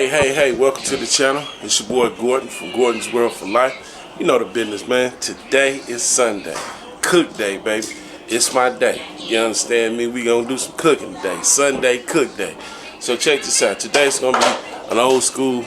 Hey, welcome to the channel. It's your boy Gordon from Gordon's World for Life. You know the business, man. Today is Sunday. Cook day, baby. It's my day. You understand me? We gonna do some cooking today. Sunday cook day. So check this out. Today's gonna be an old school,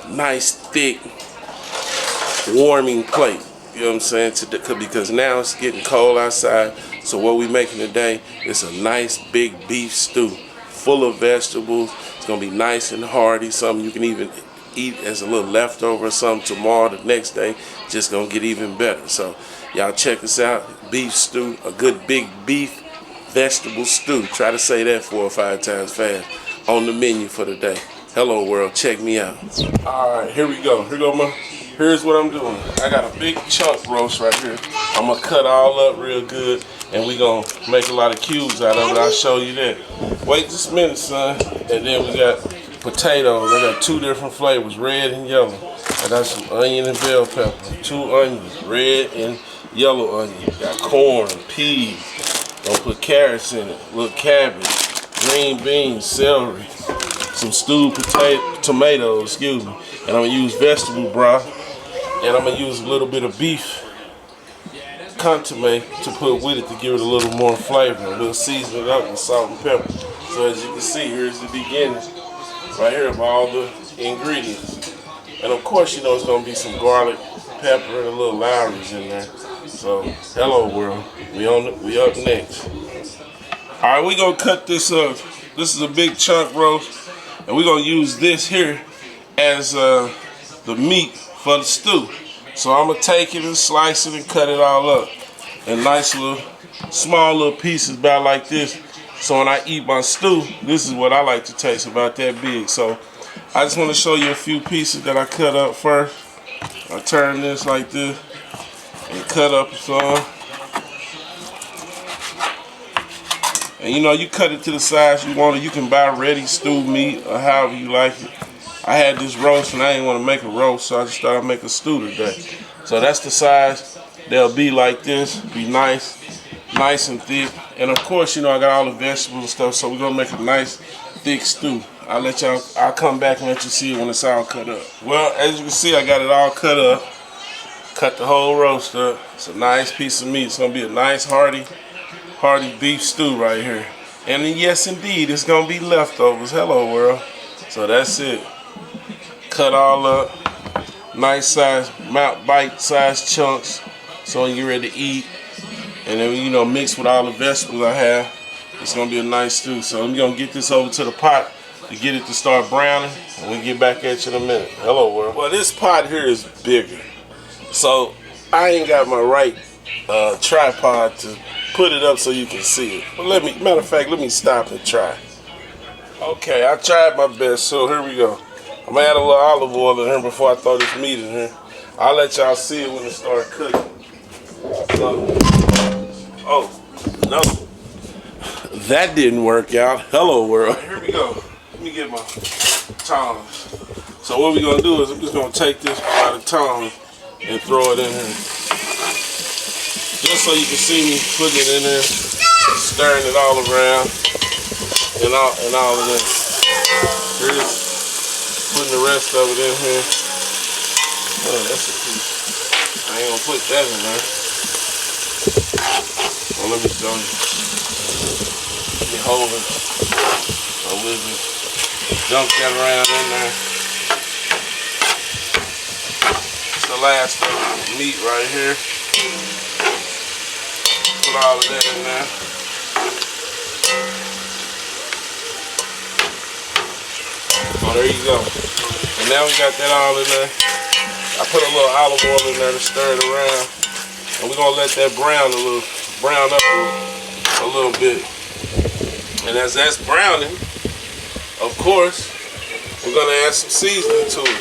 nice, thick, warming plate. You know what I'm saying? Because now it's getting cold outside. So what we making today is a nice big beef stew full of vegetables. It's gonna be nice and hearty. Something you can even eat as a little leftover or something tomorrow, the next day. Just gonna get even better. So y'all check this out. Beef stew, a good big beef vegetable stew. Try to say that 4 or 5 times fast on the menu for the day. Hello world, check me out. All right, here we go. Here's what I'm doing. I got a big chunk roast right here. I'm gonna cut all up real good, and we gonna make a lot of cubes out of it. I'll show you that. Wait just a minute, son. And then we got potatoes. I got 2 different flavors, red and yellow. I got some onion and bell pepper. 2 onions, red and yellow onion. Got corn, peas. Gonna put carrots in it. Little cabbage, green beans, celery, some stewed tomatoes, excuse me. And I'm gonna use vegetable broth. And I'm gonna use a little bit of beef consomme to put with it to give it a little more flavor. We'll season it up with salt and pepper. So as you can see, here's the beginning right here of all the ingredients. And of course, you know it's gonna be some garlic, pepper, and a little Lowry's in there. So hello world, we up next. All right, we gonna cut this up. This is a big chunk roast, and we're gonna use this here as the meat for the stew. So I'm gonna take it and slice it and cut it all up in nice little, small little pieces about like this. So when I eat my stew, this is what I like to taste, about that big. So I just want to show you a few pieces that I cut up first. I turn this like this and cut up some. And you know, you cut it to the size you want it. You can buy ready stewed meat or however you like it. I had this roast and I didn't want to make a roast, so I just thought I'd make a stew today. So that's the size. They'll be like this, be nice and thick. And of course, you know, I got all the vegetables and stuff, so we're gonna make a nice thick stew. I'll come back and let you see it when it's all cut up. Well, as you can see, I got it all cut up. Cut the whole roast up. It's a nice piece of meat. It's gonna be a nice hearty beef stew right here. And then, yes indeed, it's gonna be leftovers. Hello world. So that's it. Cut all up, nice size, bite-sized chunks, so when you're ready to eat. And then, you know, mix with all the vegetables I have. It's gonna be a nice stew. So I'm gonna get this over to the pot to get it to start browning, and we'll get back at you in a minute. Hello world. Well, this pot here is bigger, so I ain't got my right tripod to put it up so you can see it. But matter of fact, let me stop and try. Okay, I tried my best, so here we go. I'm gonna add a little olive oil in here before I throw this meat in here. I'll let y'all see it when it starts cooking. So, oh, no. That didn't work out. Hello world. Here we go. Let me get my tongs. So what we're gonna do is I'm just gonna take this by the tongs and throw it in here. Just so you can see me putting it in there, stirring it all around, and all of that. Here's putting the rest of it in here. Oh, that's a piece. I ain't gonna put that in there. Well, let me show you. Let me hold it. So we'll just dump that around in there. It's the last of the meat right here. Put all of that in there. Oh, there you go. And now we got that all in there. I put a little olive oil in there to stir it around. And we're gonna let that brown up a little bit. And as that's browning, of course, we're gonna add some seasoning to it.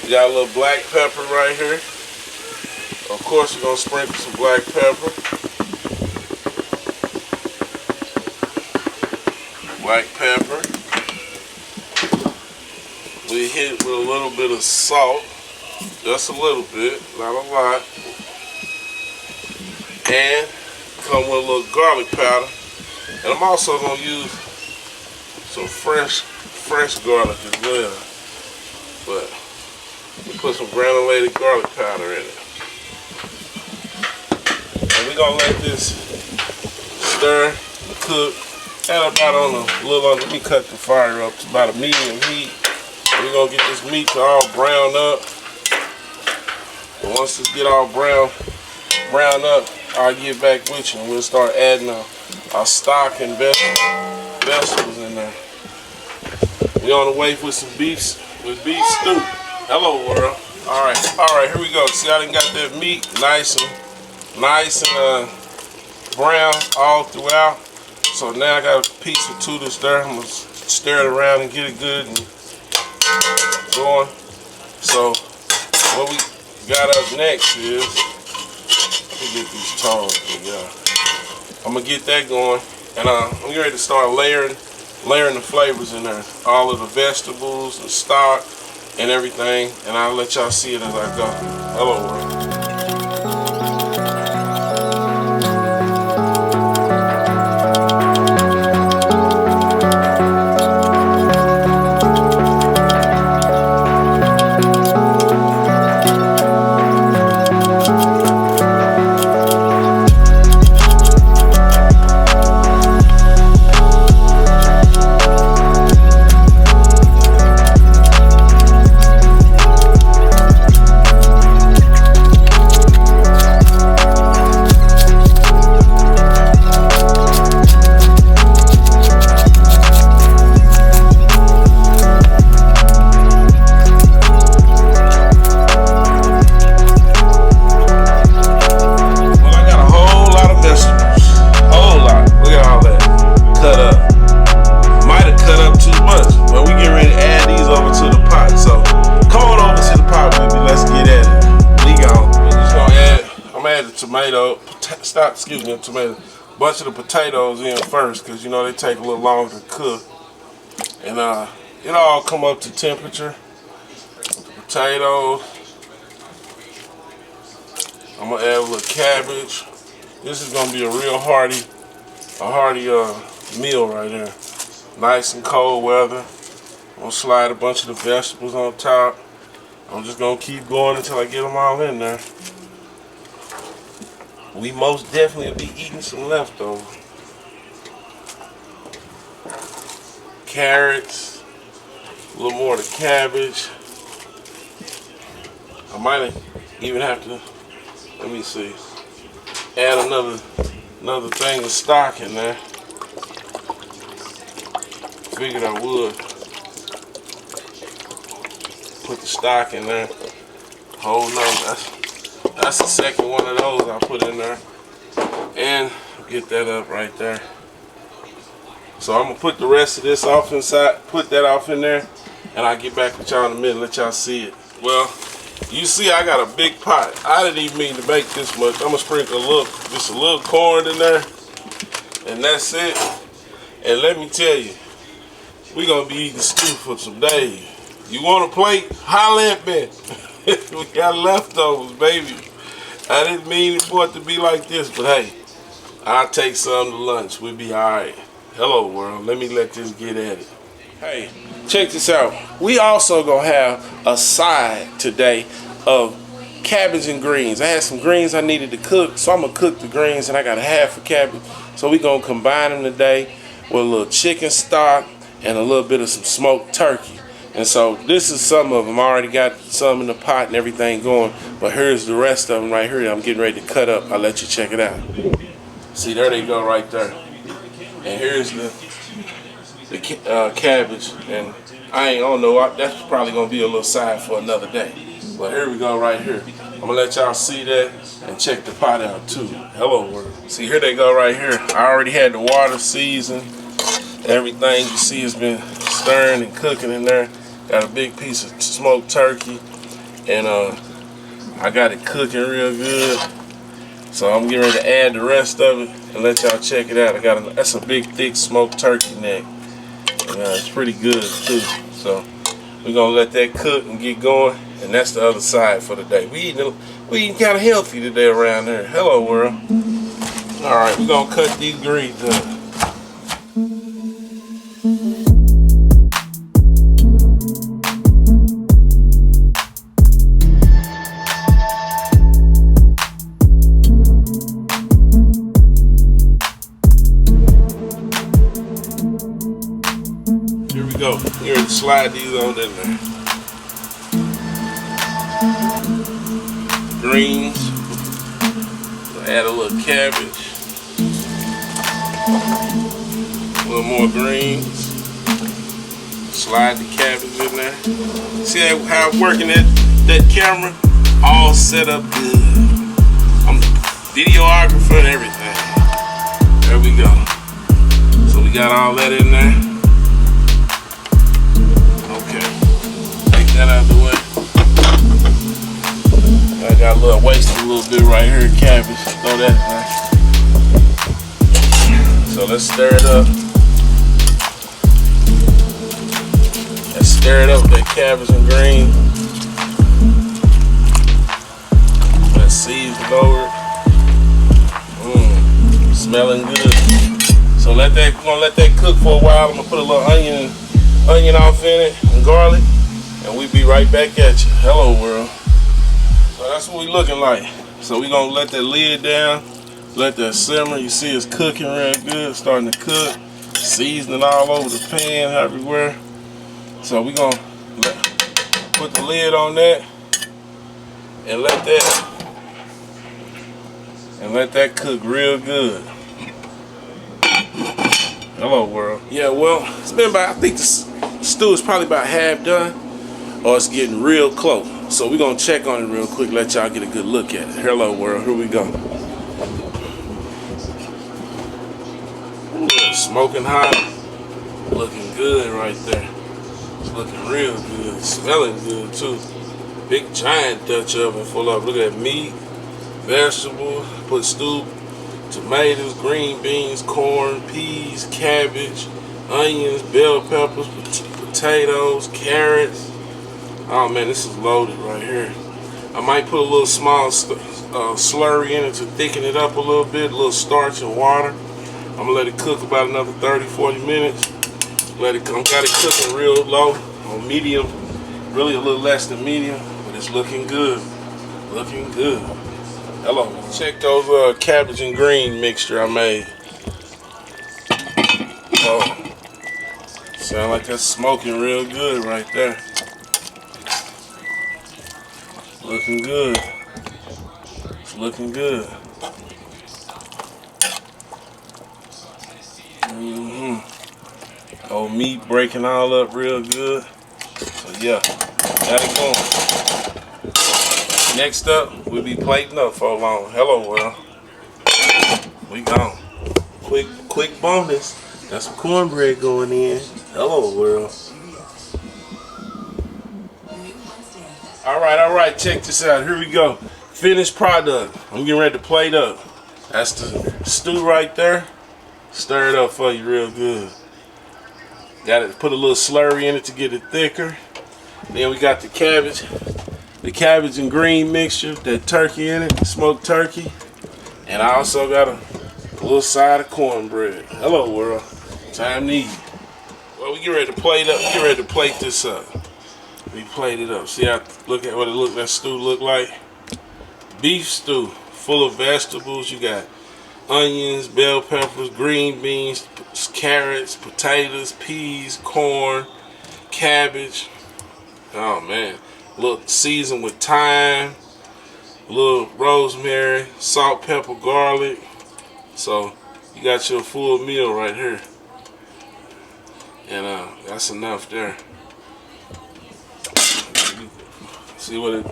We got a little black pepper right here. Of course, we're gonna sprinkle some black pepper. Black pepper. We hit it with a little bit of salt, just a little bit, not a lot. And come with a little garlic powder. And I'm also going to use some fresh fresh garlic as well. But we put some granulated garlic powder in it. And we're gonna let this stir, cook, at about on a little under. Let me cut the fire up to about a medium heat. We're gonna get this meat to all brown up. And once it get all brown up, I'll get back with you and we'll start adding our stock and vegetables in there. We're on the way with some beef stew. Hello world. All right, here we go. See, I done got that meat nice and brown all throughout. So now I got a piece or two to stir. I'm gonna stir it around and get it good and going. So what we got up next is, let me get these tongs together. I'm gonna get that going, and I'm getting ready to start layering the flavors in there. All of the vegetables and stock and everything, and I'll let y'all see it as I go. Hello world. Bunch of the potatoes in first, because you know they take a little longer to cook, and it all come up to temperature. The potatoes, I'm gonna add a little cabbage. This is gonna be a real hearty meal right there. Nice and cold weather. I'm gonna slide a bunch of the vegetables on top. I'm just gonna keep going until I get them all in there. We most definitely will be eating some leftovers. Carrots, a little more of the cabbage. I might even have to, let me see, add another thing of stock in there. Figured I would. Put the stock in there. Hold on. That's the second one of those I put in there. And get that up right there. So I'm gonna put the rest of this off inside, put that off in there, and I'll get back with y'all in a minute, let y'all see it. Well, you see I got a big pot. I didn't even mean to make this much. I'm gonna sprinkle just a little corn in there, and that's it. And let me tell you, we're gonna be eating stew for some days. You want a plate? Holla at me. We got leftovers, baby. I didn't mean for it to be like this, but hey, I'll take some to lunch. We'll be all right. Hello, world. Let this get at it. Hey, check this out. We also gonna have a side today of cabbage and greens. I had some greens I needed to cook, so I'm gonna cook the greens, and I got a half a cabbage. So we gonna combine them today with a little chicken stock and a little bit of some smoked turkey. And so this is some of them. I already got some in the pot and everything going, but here's the rest of them right here. I'm getting ready to cut up. I'll let you check it out. See, there they go right there. And here's the cabbage. And I don't know, that's probably gonna be a little side for another day. But here we go right here. I'm gonna let y'all see that and check the pot out too. Hello world. See, here they go right here. I already had the water seasoned. Everything you see has been stirring and cooking in there. Got a big piece of smoked turkey, and I got it cooking real good. So I'm getting ready to add the rest of it and let y'all check it out. That's a big, thick smoked turkey neck, and it's pretty good too. So we're gonna let that cook and get going, and that's the other side for the day. We eating kind of healthy today around here. Hello world. All right, we're gonna cut these greens up. Here, slide these on in there. Greens. Add a little cabbage. A little more greens. Slide the cabbage in there. See how I'm working that camera? All set up good. I'm the videographer and everything. There we go. So we got all that in there. Okay. Take that out of the way. I got a little wasted a little bit right here, cabbage. Throw that in there. So let's stir it up. Let's stir it up with that cabbage and green. Let's season it over. Smelling good. So we're gonna let that cook for a while. I'm gonna put a little onion off in it and garlic, and we'll be right back at you. Hello world. So that's what we looking like. So we're gonna let that lid down, let that simmer. You see it's cooking real good, starting to cook, seasoning all over the pan, everywhere. So we're gonna put the lid on that and let that cook real good. Hello world. Yeah, well, it's been about, I think the stew is probably about half done, or it's getting real close. So we're gonna check on it real quick, let y'all get a good look at it. Hello world, here we go. Ooh, smoking hot, looking good right there. It's looking real good, smelling good too. Big giant Dutch oven full of, look at that meat, vegetables, put stew, tomatoes, green beans, corn, peas, cabbage, onions, bell peppers, potatoes, carrots. Oh man, this is loaded right here. I might put a little small slurry in it to thicken it up a little bit, a little starch and water. I'm gonna let it cook about another 30-40 minutes. Let it come. Got it cooking real low on medium, really a little less than medium, but it's looking good. Looking good. Hello. Check those cabbage and green mixture I made. Oh, sound like that's smoking real good right there. Looking good. It's looking good. Old meat breaking all up real good. So yeah, got it going. Next up, we'll be plating up for long. Hello world. We gone. Quick bonus. Got some cornbread going in. Hello world. All right, check this out. Here we go. Finished product. I'm getting ready to plate up. That's the stew right there. Stir it up for you real good. Got to put a little slurry in it to get it thicker. Then we got the cabbage and green mixture, that turkey in it, smoked turkey. And I also got a little side of cornbread. Hello world. Time to eat. Well, we get ready to plate up. Get ready to plate this up. We plate it up. See how look at what that stew look like? Beef stew, full of vegetables. You got onions, bell peppers, green beans, carrots, potatoes, peas, corn, cabbage. Oh man. A little seasoned with thyme, a little rosemary, salt, pepper, garlic. So you got your full meal right here. And that's enough there. See what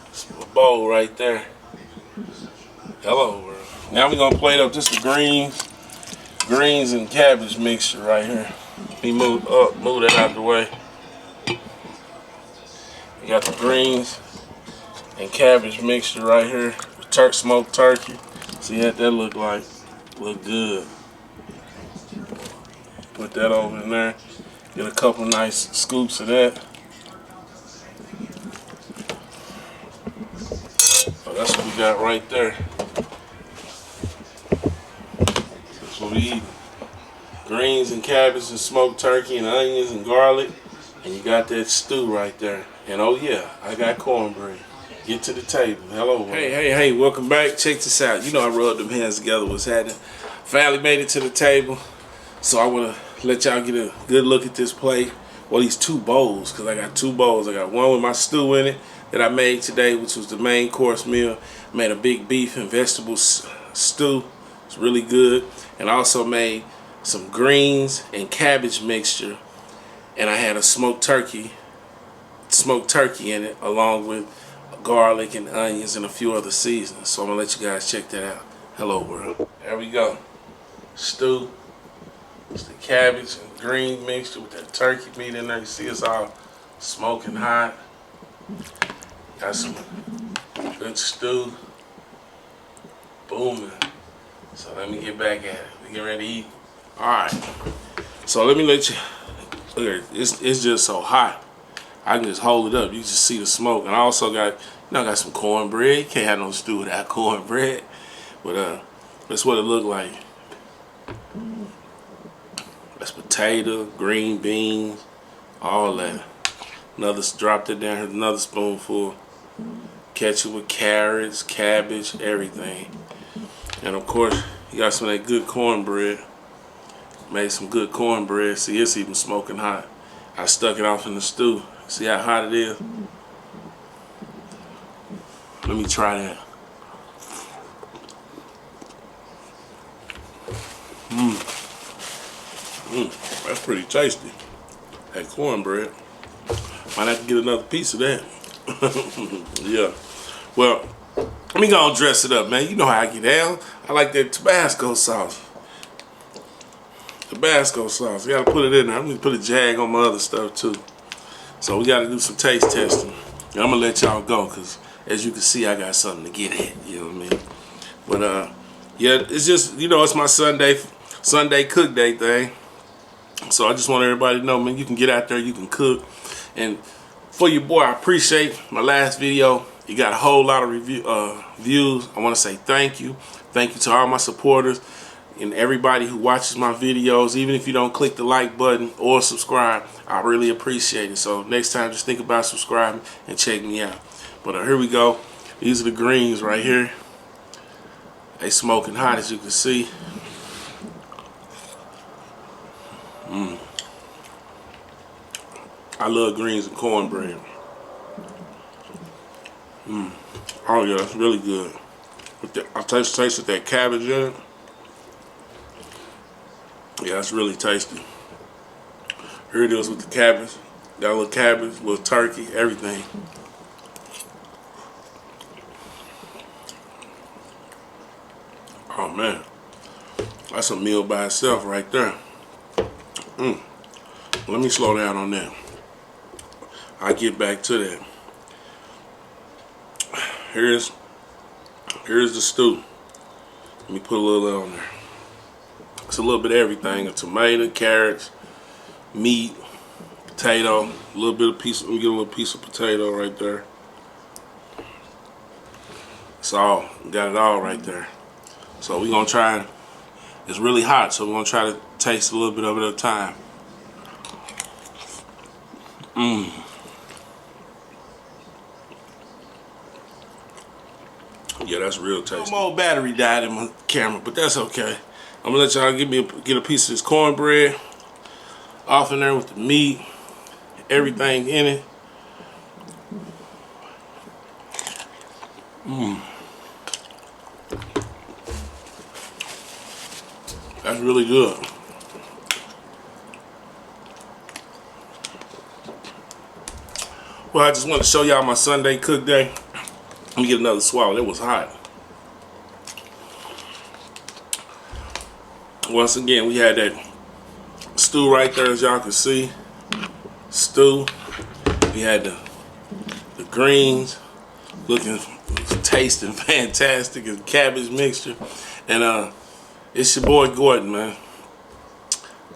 it's a bowl right there. Hello world. Now we're gonna plate up just the greens and cabbage mixture right here. Let me move that out of the way. You got the greens and cabbage mixture right here. Smoked turkey. See what that look like? Look good. Put that over in there. Get a couple nice scoops of that. So that's what we got right there. That's what we eat. Greens and cabbage and smoked turkey and onions and garlic. And you got that stew right there. And oh yeah, I got cornbread. Get to the table. Hello. Hey, welcome back. Check this out. You know I rubbed them hands together. What's happening? Finally made it to the table. So I want to let y'all get a good look at this plate. well, these 2 bowls, because I got 2 bowls. I got one with my stew in it that I made today, which was the main course meal. I made a big beef and vegetable stew. It's really good. And I also made some greens and cabbage mixture. And I had a smoked turkey in it, along with garlic and onions and a few other seasonings. So I'm gonna let you guys check that out. Hello world. There we go. Stew. It's the cabbage and green mixture with that turkey meat in there. You see it's all smoking hot. Got some good stew. Booming. So let me get back at it. We get ready to eat. Alright. So let me let you look at it. It's just so hot. I can just hold it up. You just see the smoke. And I also got, I got some cornbread. You can't have no stew without cornbread. But that's what it looked like. That's potato, green beans, all that. Another, dropped it down here, another spoonful. Ketchup with carrots, cabbage, everything. And of course, you got some of that good cornbread. Made some good cornbread. See, it's even smoking hot. I stuck it off in the stew. See how hot it is? Let me try that. That's pretty tasty. That cornbread. Might have to get another piece of that. Yeah. Well, let me go and dress it up, man. You know how I get down. I like that Tabasco sauce. Tabasco sauce. You gotta put it in there. I'm gonna put a jag on my other stuff too. So we gotta do some taste testing. And I'm gonna let y'all go, because as you can see, I got something to get at. You know what I mean? But yeah, it's just, you know, it's my Sunday cook day thing. So I just want everybody to know, man, you can get out there, you can cook. And for your boy, I appreciate my last video. You got a whole lot of views. I want to say thank you. Thank you to all my supporters and everybody who watches my videos. Even if you don't click the like button or subscribe, I really appreciate it. So next time, just think about subscribing and check me out. But here we go. These are the greens right here. They smoking hot, as you can see. I love greens and cornbread. Oh yeah, it's really good. I tasted that cabbage in it. Yeah, it's really tasty. Here it is with the cabbage. Got a little cabbage, a little turkey, everything. Oh man, that's a meal by itself right there. Let me slow down on that. I'll get back to that. Here's the stew. Let me put a little on there. It's a little bit of everything: a tomato, carrots, meat, potato, a little bit of piece. Let me get a little piece of potato right there. It's all, got it all right there. So we're gonna try. It's really hot, so we're gonna try to taste a little bit of it at a time. Yeah, that's real tasty. My old battery died in my camera, but that's okay. I'm gonna let y'all get a piece of this cornbread off in there with the meat, everything in it. That's really good. Well, I just want to show y'all my Sunday cook day. Let me get another swallow. It was hot. Once again, we had that stew right there, as y'all can see. Stew. We had the greens, looking, tasting fantastic, and cabbage mixture. And it's your boy Gordon, man.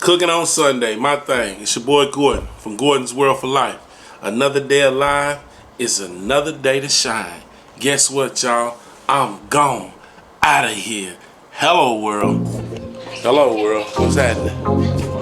Cooking on Sunday, my thing. It's your boy Gordon from Gordon's World for Life. Another day alive is another day to shine. Guess what, y'all? I'm gone. Out of here. Hello, world. Hello, world. What's happening?